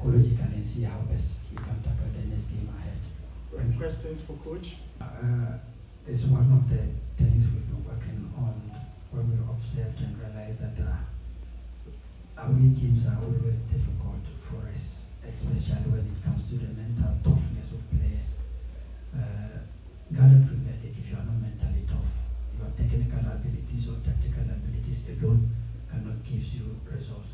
psychologically and see how best we can tackle the next game ahead. Questions for Coach? It's one of the things we've been working on when we observed and realized that away games are always difficult for us, especially when it comes to the mental toughness of players. Ghana Premier League, if you are not mentally tough, your technical abilities or tactical abilities alone cannot give you results.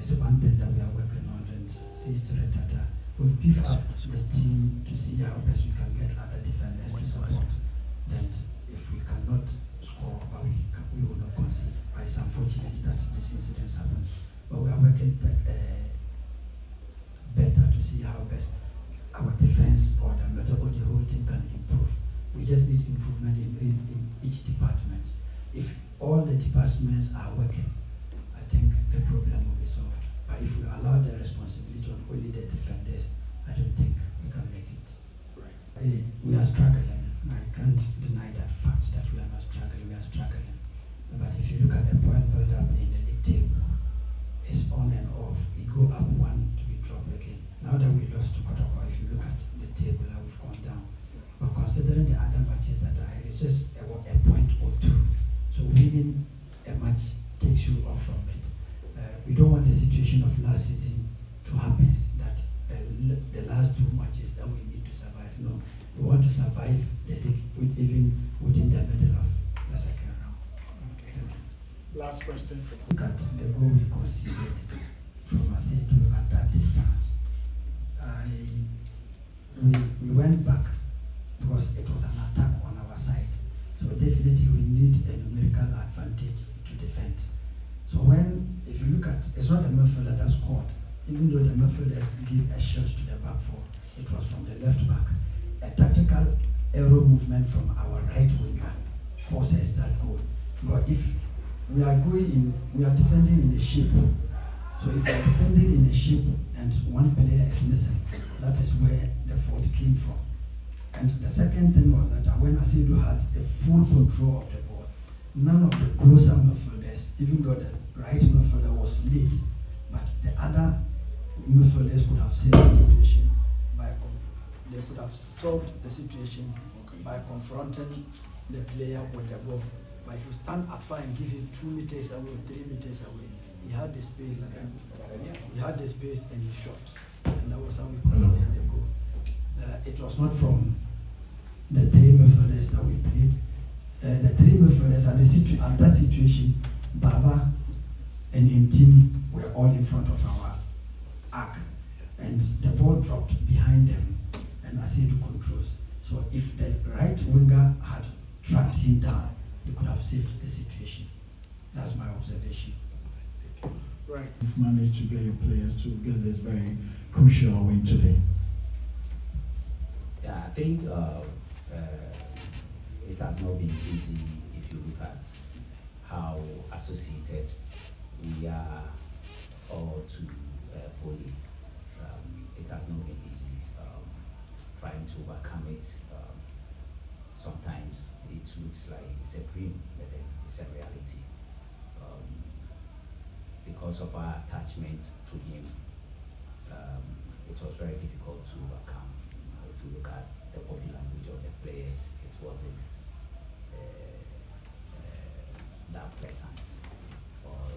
So one thing that we are working on and see straight that we've beefed up the team to see how best we can get other defenders to support. That if we cannot score, but we will not concede. But it's unfortunate that this incident happens. But we are working better to see how best our defense or the whole team can improve. We just need improvement in each department. If all the departments are working, I think the problem will be solved. But if we allow the responsibility on only the defenders, I don't think we can make it. Right. We are struggling. I can't deny that fact that we are not struggling. We are struggling. But if you look at the point build-up in the league table, it's on and off. We go up one, we drop again. Now that we lost to Kotoko, if you look at the table, how we've gone down. But considering the other matches that are, it's just a point or two. So winning a match takes you off from it. We don't want the situation of last season to happen, that the last two matches that we need to survive. No, we want to survive the league even within the middle of the second round. Last question. Look at the goal we conceded from Asedu at that distance. We went back because it was an attack on our side. So definitely we need a numerical advantage to defend. So if you look at, it's not the midfielder that scored, even though the midfielders gave a shot to the back four, it was from the left back. A tactical arrow movement from our right winger causes that goal. But if we are defending in a shape. So if we are defending in a shape and one player is missing, that is where the fault came from. And the second thing was that when Asedu had a full control of the ball, none of the closer midfielders, even though the right midfielder was late, but the other midfielders could have saved the situation they could have solved the situation by confronting the player with the ball. But if you stand up far and give him 2 meters away, 3 meters away, he had the space and he shot. And that was how we conceded the goal. It was not from the 3 midfielders that we played. The 3 midfielders at that situation, Baba and Intim were all in front of our arc. And the ball dropped behind them and Asedu controls. So if the right winger had tracked him down, he could have saved the situation. That's my observation. Right. You've managed to get your players to get this very crucial win today. Yeah, I think it has not been easy if you look at how associated we are all to Poly. It has not been easy trying to overcome it. Sometimes it looks like it's a dream, but then it's a reality. Because of our attachment to him, it was very difficult to overcome. If you look at the body language of the players, it wasn't that pleasant.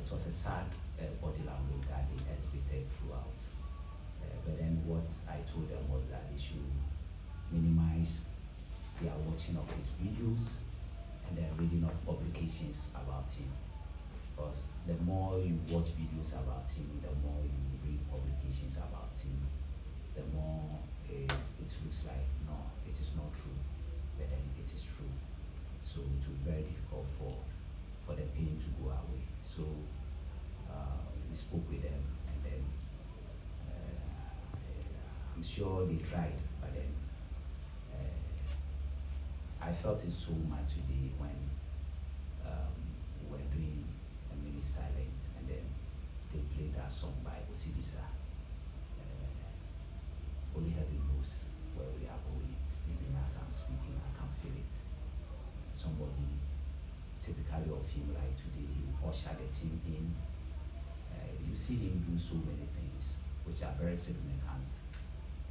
It was a sad body language that they exhibited throughout. But then what I told them was that they should minimize their watching of his videos and then reading of publications about him. Because the more you watch videos about him, the more you read publications about him, the more it looks like, no, it is not true, but then it is true. So it will be very difficult for the pain to go away. So we spoke with them, and then I'm sure they tried, but then I felt it so much today when we were doing a mini silent, and then they played that song by Osibisa. Only heaven knows where we are going. Even as I'm speaking, I can feel it. Somebody typically of him, like today, he will usher the team in. You see him do so many things which are very significant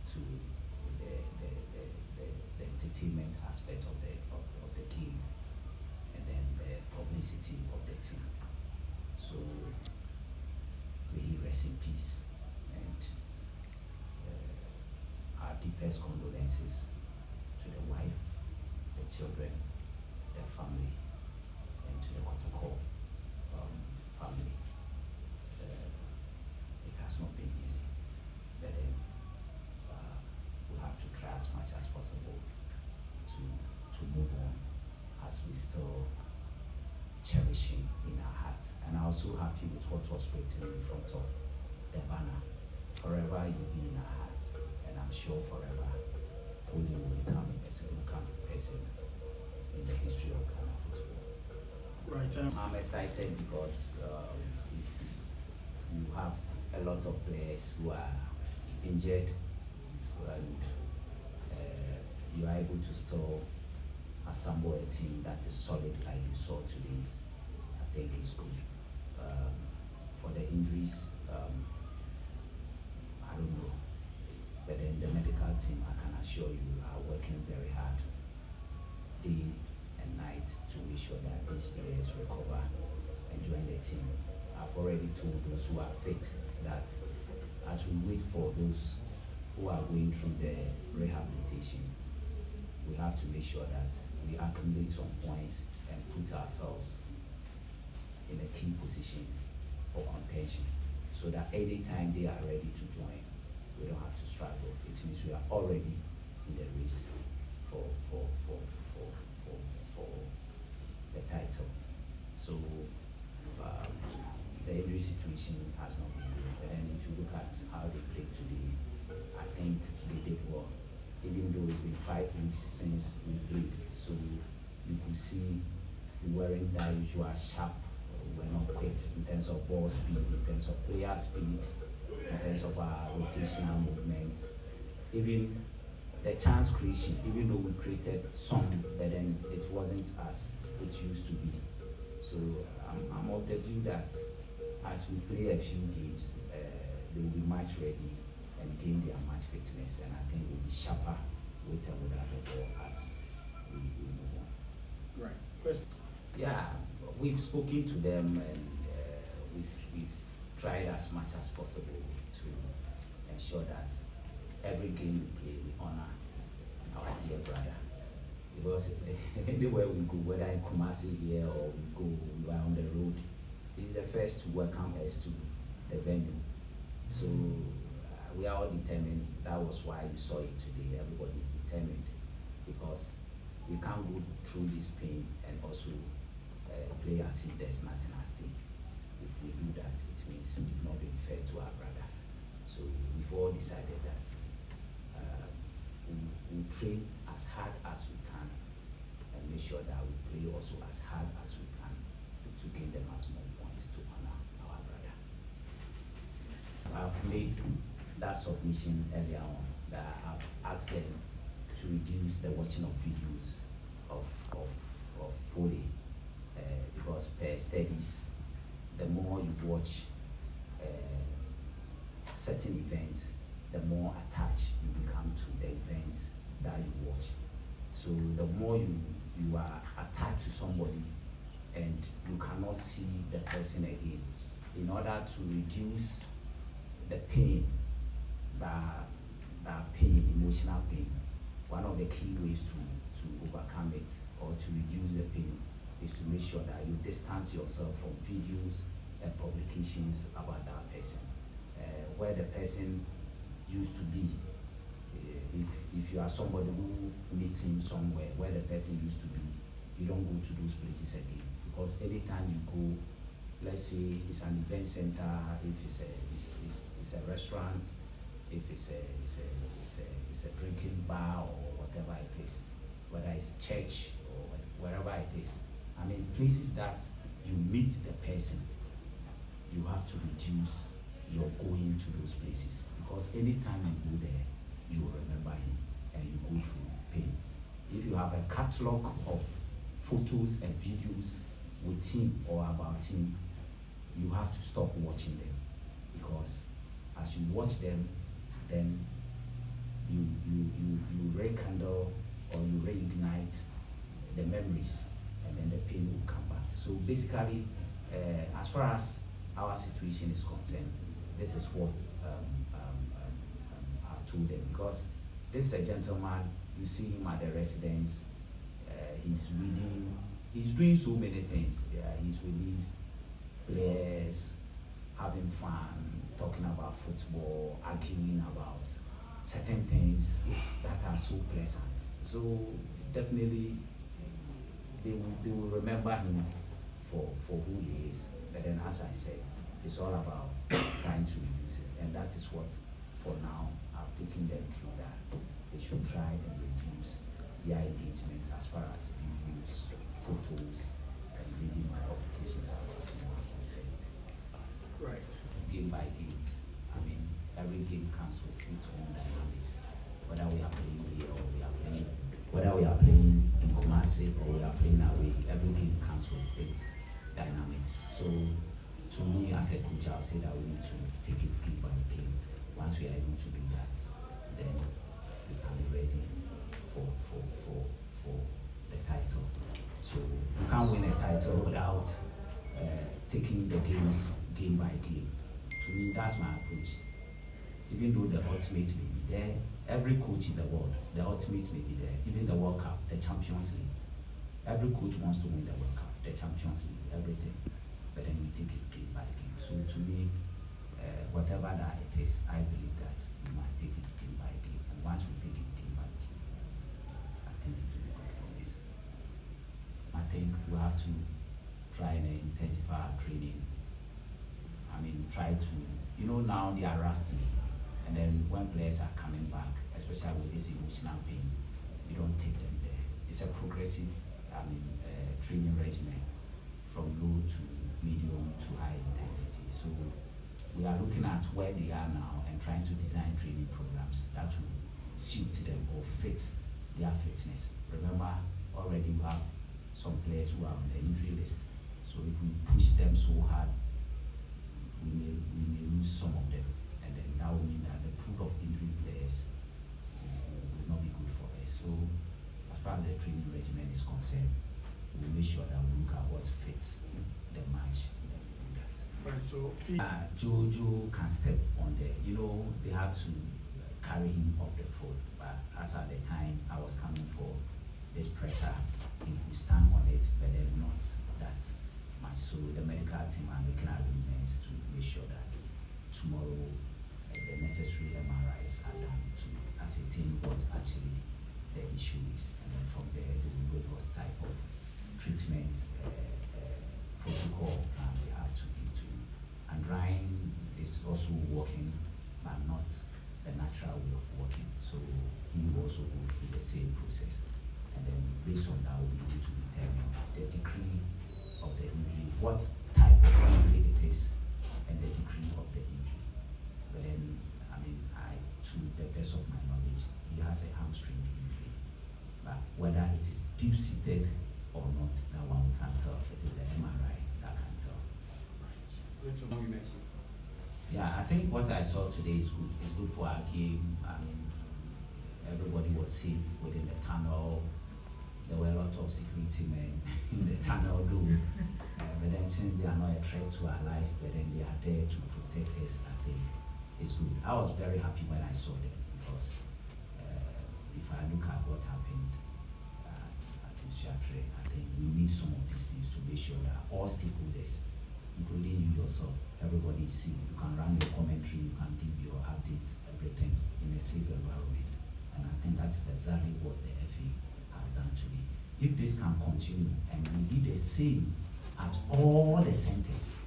to the entertainment aspect of the game, and then the publicity of the team. So may he rest in peace, and our deepest condolences to the wife, the children, the family, and to the Kotoko family. It has not been easy, but then we have to try as much as possible to move on, as we still cherish him in our hearts. And I'm also happy with what was written in front of the banner. Forever you'll be in our hearts, and I'm sure forever Poli will become a significant person in the history of Ghana football. Right. I'm excited because if you have a lot of players who are injured, and you are able to still assemble a team that is solid like you saw today, I think it's good. For the injuries, I don't know, but then the medical team, I can assure you, are working very hard day and night to make sure that these players recover and join the team. I've already told those who are fit that as we wait for those who are going through the rehabilitation, we have to make sure that we accumulate some points and put ourselves in a key position for contention, so that any time they are ready to join, we don't have to struggle. It means we are already in the race for the title. So the injury situation has not been good. But then if you look at how they played today, I think they did well. Even though it's been 5 weeks since we played, so you could see we weren't that usual sharp. We were not quick in terms of ball speed, in terms of player speed, in terms of our rotational movements. Even the chance creation, even though we created some, but then it wasn't as it used to be. So I'm of the view that as we play a few games, they will be match ready and gain their match fitness, and I think we'll be sharper with and without the ball as we move on. Right. Question. Yeah, we've spoken to them, and we've tried as much as possible to ensure that every game we play, we honor our dear brother. Because anywhere we go, whether in Kumasi here or we are on the road, he's the first to welcome us to the venue. So we are all determined. That was why you saw it today. Everybody's determined, because we can't go through this pain and also play as if there's nothing at stake. If we do that, it means we've not been fair to our brother. So we've all decided that we'll train as hard as we can and make sure that we play also as hard as we can to gain the maximum points to honor our brother. I've made that submission earlier on, that I've asked them to reduce the watching of videos of Poli, because per studies, the more you watch certain events, the more attached you become to the events that you watch. So the more you are attached to somebody and you cannot see the person again, in order to reduce the pain, that pain, emotional pain, one of the key ways to overcome it or to reduce the pain is to make sure that you distance yourself from videos and publications about that person, where the person used to be. If you are somebody who meets him somewhere where the person used to be, you don't go to those places again, because anytime you go, let's say it's an event center, if it's a restaurant, if it's a drinking bar or whatever it is, whether it's church or wherever it is, I mean places that you meet the person, you have to reduce your going to those places, because anytime you go there, you will remember him and you go through pain. If you have a catalog of photos and videos with him or about him, you have to stop watching them, because as you watch them, then you rekindle or you reignite the memories, and then the pain will come back. So basically, as far as our situation is concerned, this is what I've told them, because this is a gentleman. You see him at the residence. He's reading. He's doing so many things. Yeah, he's released players, having fun, talking about football, arguing about certain things that are so pleasant. So definitely, they will remember him for who he is. But then, as I said, it's all about trying to reduce it, and that is what, for now, I've taken them through that. They should try and reduce their engagement as far as videos, photos, and reading publications are concerned. Right. Game by game. I mean, every game comes with its own dynamics. Whether we are playing here or whether we are playing in Kumasi or we are playing away, every game comes with its dynamics. So, to me as a coach, I'll say that we need to take it game by game. Once we are able to do that, then we can be ready for the title. So you can't win a title without taking the games game by game. To me, that's my approach. Even though the ultimate may be there, every coach in the world, the ultimate may be there. Even the World Cup, the Champions League. Every coach wants to win the World Cup, the Champions League, everything. But then we take it game by game. So to me, whatever that it is, I believe that we must take it game by game. And once we take it game by game, I think it will be good for us. I think we have to try and intensify our training. I mean, try to, now they are rusty. And then when players are coming back, especially with this emotional pain, you don't take them there. It's a progressive, training regimen from low to medium to high intensity. So we are looking at where they are now and trying to design training programs that will suit them or fit their fitness. Remember, already we have some players who are on the injury list. So if we push them so hard, we may lose some of them. And then that will mean that the pool of injury players will not be good for us. So as far as the training regimen is concerned, we'll make sure that we look at what fits the match. Right, so Jojo can step on there. They had to carry him up the field, but as at the time I was coming for this pressure, he would stand on it, but then not that much. So the medical team are making arrangements to make sure that tomorrow the necessary MRIs are done to ascertain what actually the issue is, and then from there they will know what type of treatment protocol they have to give to you. And Ryan is also working, but not the natural way of working. So he will also go through the same process. And then based on that, we'll be able to determine the degree of the injury, what type of injury it is, and the degree of the injury. But then, to the best of my knowledge, he has a hamstring injury. But whether it is deep-seated or not, that one we can't tell. It is the MRI that can tell. Yeah, I think what I saw today is good. It's good for our game. Everybody was safe within the tunnel. There were a lot of security men in the tunnel though. But then since they are not a threat to our life, but then they are there to protect us, I think it's good. I was very happy when I saw them, because if I look at what happened at Intensifying, I think we need some of these things to make sure that all stakeholders, including you yourself, everybody is safe. You can run your commentary, you can give your updates, everything in a safe environment. And I think that is exactly what the FA has done today. If this can continue and we do the same at all the centers,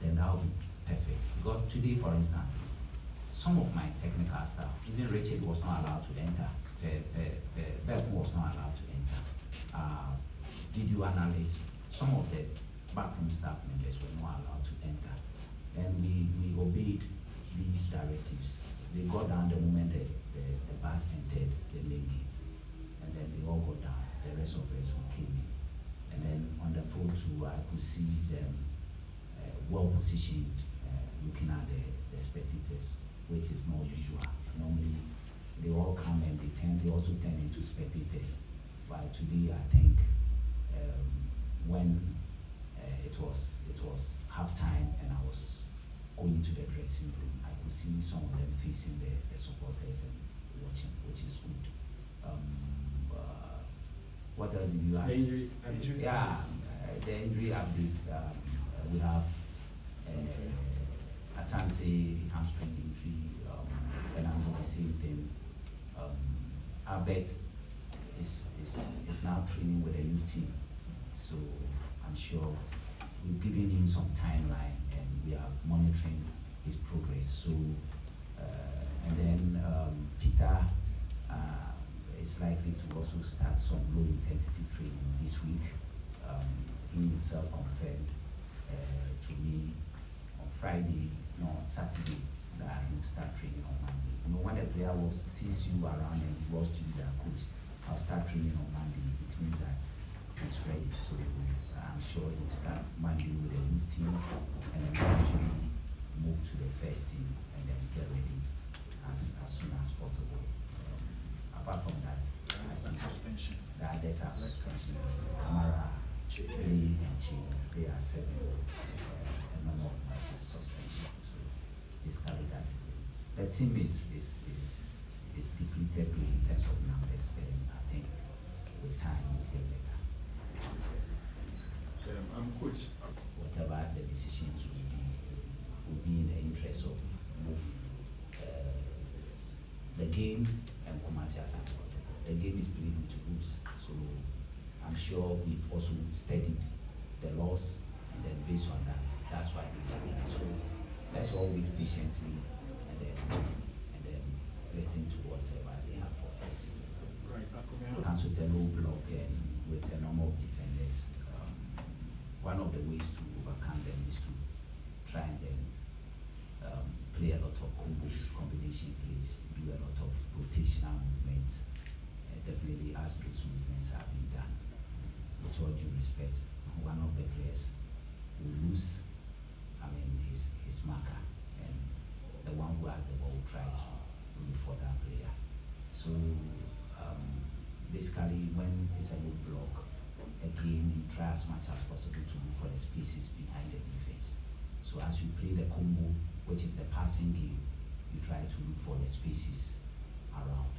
then that will be perfect. Because today, for instance, some of my technical staff, even Richard was not allowed to enter, Beck was not allowed to enter, video analysts, some of the backroom staff members were not allowed to enter. And we obeyed these directives. They got down the moment the bus entered the main gate, and then they all got down. The rest of us who came in, and then on the phone too, I could see them well positioned, looking at the spectators which is not usual. Normally, they all come and they also turn into spectators. But today, I think when it was halftime and I was going to the dressing room, I could see some of them facing the supporters and watching, which is good. What else did you ask? The injury. Yeah, the injury update. We have Asante hamstring injury. Fernando, the same thing. Albert is now training with the youth team, so I'm sure we've given him some timeline and we are monitoring his progress. So and then Peter is likely to also start some low intensity training this week. He himself confirmed to me on Friday, no, on Saturday, that he will start training on Monday. You know, when a player sees you around and wants to be their coach, I'll start training on Monday. It means that he's ready. So I'm sure he will start Monday with the youth team and then gradually move to the first team and then get ready as soon as possible. Apart from that, Suspensions. the others are suspensions. Camara, Play and Chin, they are 7 a number of matches suspension. So basically that is it. The team is depleted in terms of numbers, and I think with time we'll get better. I'm coach. Whatever the decisions will be in the interest of both the game and Kumasi as Kotoko. The game is played with rules, so I'm sure we've also studied the laws, and then based on that, that's why we do that. So let's all wait patiently and then listen to whatever they have for us. Right. Comes with a low block and with a number of defenders. One of the ways to overcome them is to try and then play a lot of combos, combination plays, do a lot of rotational movements. Definitely as those movements have been done. With all due respect, one of the players will lose, his marker, and the one who has the ball will try to look for that player. So basically, when it's a low block, again, you try as much as possible to look for the spaces behind the defense. So as you play the combo, which is the passing game, you try to look for the spaces around.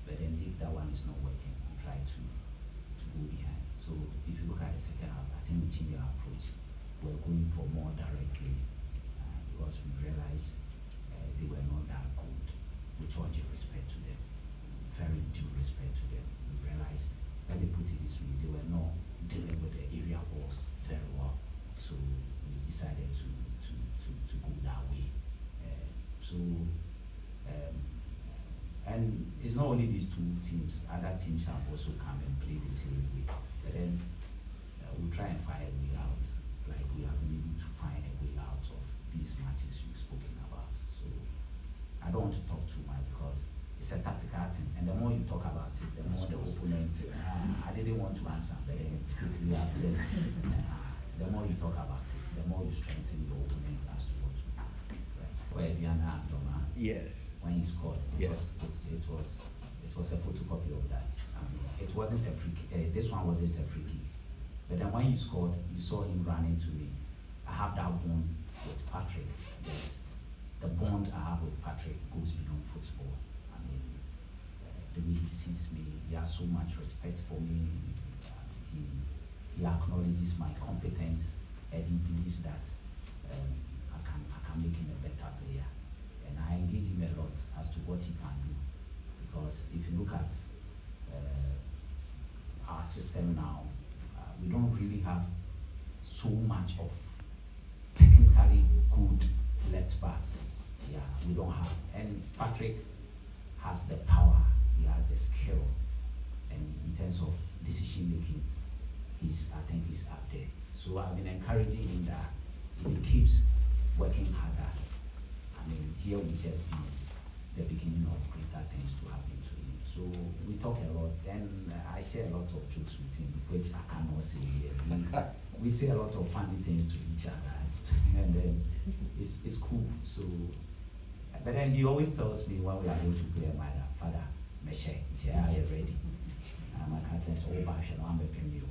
But then if that one is not working, you try to go behind. So if you look at the second half, I think we changed our approach. We're going for more direct play because we realized they were not that good. With all due respect to them, very due respect to them, we realized, let me put it this way, they were not dealing with the area balls very well. So we decided to go that way. And it's not only these two teams, other teams have also come and played the same way. But then we'll try and find a way out, like we have been able to find a way out of these matches you've spoken about. So I don't want to talk too much because it's a tactical thing, and the more you talk about it, the more the opponent. I didn't want to answer, but then quickly just the more you talk about it, the more you strengthen your opponent as to what to do. Right? Where Diana Doma. Yes. When he scored, it was a photocopy of that. It wasn't a free kick. This one wasn't a free kick. But then when he scored, you saw him run into me. I have that bond with Patrick. Yes, the bond I have with Patrick goes beyond football. The way he sees me, he has so much respect for me. He acknowledges my competence, and he believes that I can make him a better player. And I engage him a lot as to what he can do. Because if you look at our system now, we don't really have so much of technically good left backs. Yeah, we don't have. And Patrick has the power, he has the skill, and in terms of decision making, I think he's up there. So I've been encouraging him that if he keeps working harder, here will just be the beginning of greater things to happen to him. So we talk a lot, and I share a lot of jokes with him, which I cannot say here. We say a lot of funny things to each other, and then it's cool. So But then he always tells me when we are going to play, my father, Meshe, are you ready? I'm a captain, so I'm a penny.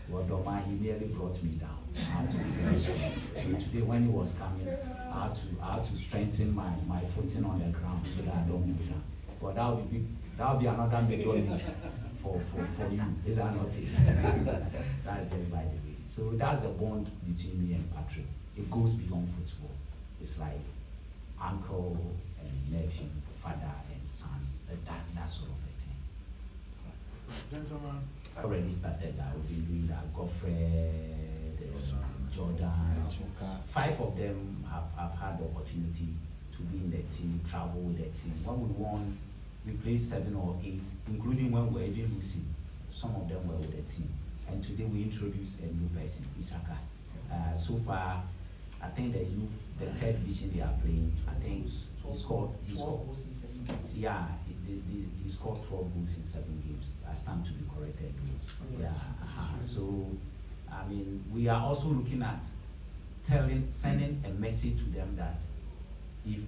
Well, Doma, he nearly brought me down. I had to be very strong. So today, when he was coming, I had to strengthen my footing on the ground so that I don't move down. But that will be another major news for you. Is that not it? That's just by the way. So that's the bond between me and Patrick. It goes beyond football. It's like uncle and nephew, father and son, that sort of a thing. Gentlemen, I already started that. We've been doing that. Godfred, Jordan, 5 of them have had the opportunity to be in the team, travel with the team. When we won, we played 7 or 8, including when we were even losing. Some of them were with the team. And today we introduced a new person, Isaka. So far, I think the youth, the 3rd division they are playing, I think he scored 12 goals in 7 games. Yeah, he scored 12 goals in 7 games. I stand to be corrected. Yeah. So, I mean, we are also looking at sending a message to them that if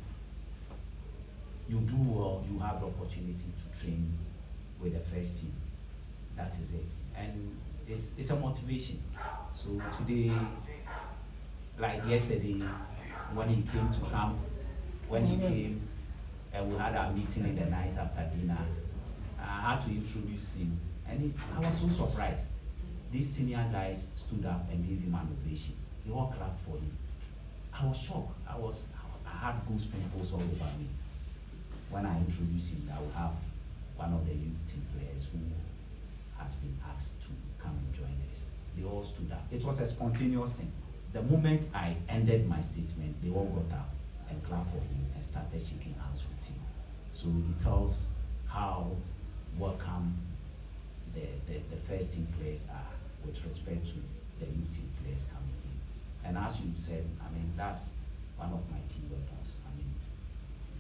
you do well, you have the opportunity to train with the first team. That is it. And it's a motivation. So today, like yesterday, when he came to camp, and we had our meeting in the night after dinner, I had to introduce him, and I was so surprised. These senior guys stood up and gave him an ovation. They all clapped for him. I was shocked. I had goose pimples all over me when I introduced him. That we have one of the youth team players who has been asked to come and join us. They all stood up. It was a spontaneous thing. The moment I ended my statement, they all got up and clapped for him and started shaking hands with him. So it tells how welcome the first team players are with respect to the youth team players coming in. And as you said, I mean, that's one of my key weapons. I mean,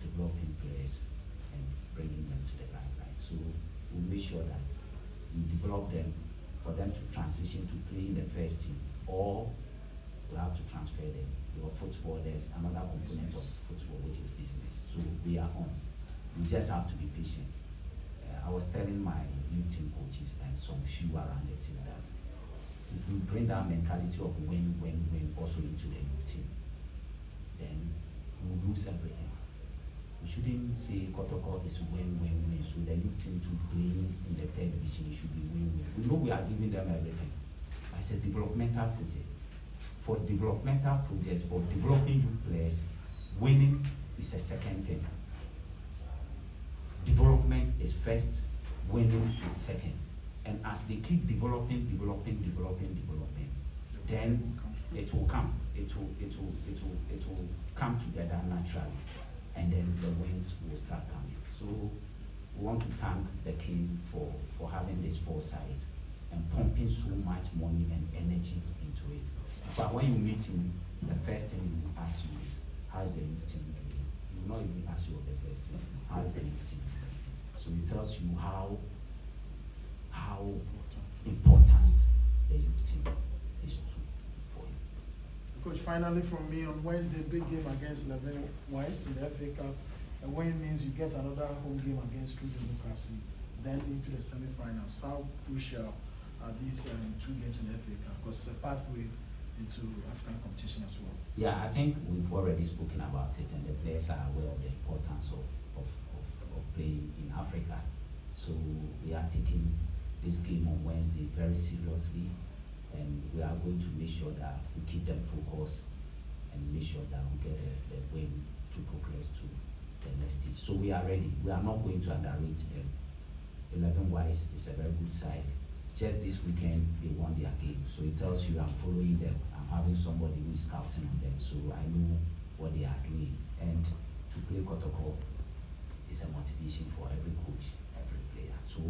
developing players and bringing them to the limelight. So we'll make sure that we develop them for them to transition to play in the first team, or we have to transfer them. Your football, there's another component of football, which is business. So we are on. We just have to be patient. I was telling my youth team coaches and some few around the team that if we bring that mentality of win also into the youth team, then we'll lose everything. We shouldn't say Kotoko is win. So the youth team to play in the 3rd division, it should be win. We know we are giving them everything. But it's a developmental project. For developmental projects, for developing youth players, winning is a second thing. Development is first, winning is second. And as they keep developing, then it will come. It will come together naturally, and then the wins will start coming. So we want to thank the king for having this foresight and pumping so much money and energy into it. But when you meet him, the first thing he will ask you is, how is the youth team doing? He will not even ask you of the first thing. How is the youth team doing? So it tells you how important the youth team is for you. Coach, finally from me, on Wednesday, big game against Legon Cities in the FA Cup. A win means you get another home game against True Democracy, then into the semi-finals. How crucial are these 2 games in the FA Cup? Because it's a pathway into African competition as well. Yeah, I think we've already spoken about it, and the players are aware of the importance of playing in Africa. So we are taking this game on Wednesday very seriously, and we are going to make sure that we keep them focused and make sure that we get the win to progress to the next stage. So we are ready. We are not going to underrate them. 11-wise is a very good side. Just this weekend, they won their game. So it tells you I'm following them. I'm having somebody who is scouting on them. So I know what they are doing. And to play Kotoko is a motivation for every coach, every player. So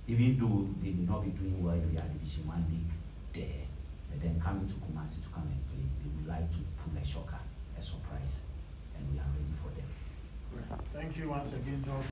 even though they may not be doing well in their Division 1 league there, but then coming to Kumasi to come and play, they would like to pull a shocker, a surprise, and we are ready for them. Right. Thank you once again, George.